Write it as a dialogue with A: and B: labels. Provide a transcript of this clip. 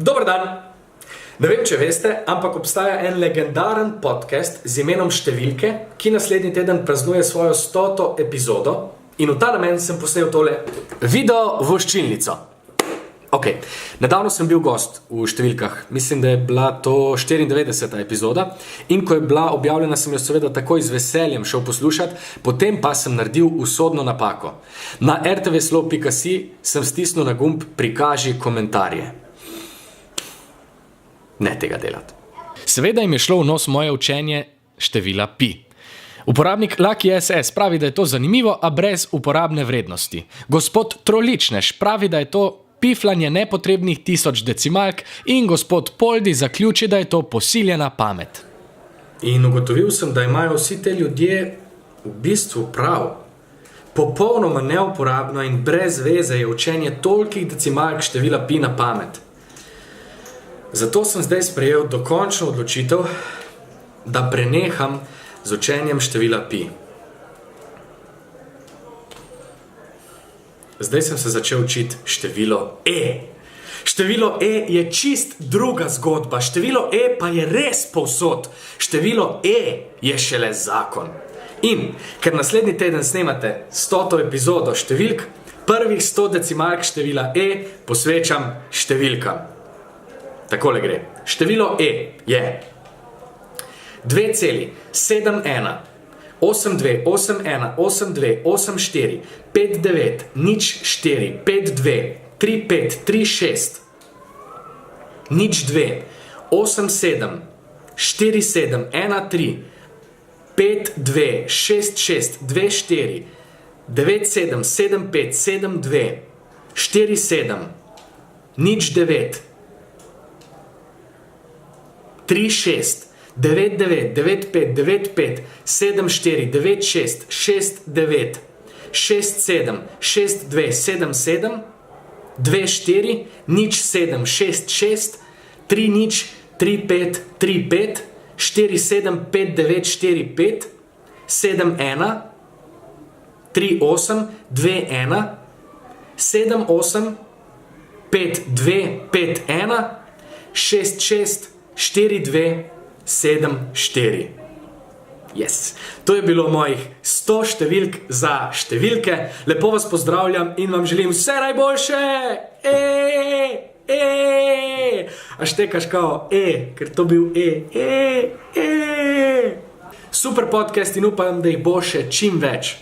A: Dober dan! Ne vem, če veste, ampak obstaja en legendaren podcast z imenom Številke, ki naslednji teden praznuje svojo 100. epizodo in v ta namen sem posnel tole video voščilnico. Ok, nedavno sem bil gost v Številkah, mislim, da je bila to 94. epizoda in ko je bila objavljena, sem jo seveda takoj z veseljem šel poslušati, potem pa sem naredil usodno napako. Na rtvslo.si sem stisnil na gumb prikaži komentarje. Ne tega delati. Seveda jim je šlo v nos moje učenje števila pi. Uporabnik Lucky SS pravi, da je to zanimivo, a brez uporabne vrednosti. Gospod Troličnež pravi, da je to piflanje nepotrebnih 1000 decimalk in gospod Poldi zaključi, da je to posiljena pamet. In ugotovil sem, da imajo vsi te ljudje v bistvu prav. Popolnoma neuporabno in brez veze je učenje tolikih decimalk števila pi na pamet. Zato sem zdaj sprejel dokončno odločitev, da preneham z učenjem števila pi. Zdaj sem se začel učiti število e. Število e je čist druga zgodba, število e pa je res povsod. Število e je šele zakon. In ker naslednji teden snemate 100. epizodo številk, prvih 100 decimalk števila e posvečam številkam. Takole gre. Število e je 2,71 82 81 82 84 59 04 52 35 36 02 87 47 13 52 66 24 97 75 72 47 09 36 99 95 95 74 96 69 67 62 77 24 07 66 30 35 35 47 59 45 71 38 21 78 52 51 66 4-2, 7-4. Yes. To je bilo mojih 100 številk za številke. Lepo vas pozdravljam in vam želim vse najboljše. A štekaš kao ker to bil Super podcast in upam, da jih bo še čim več.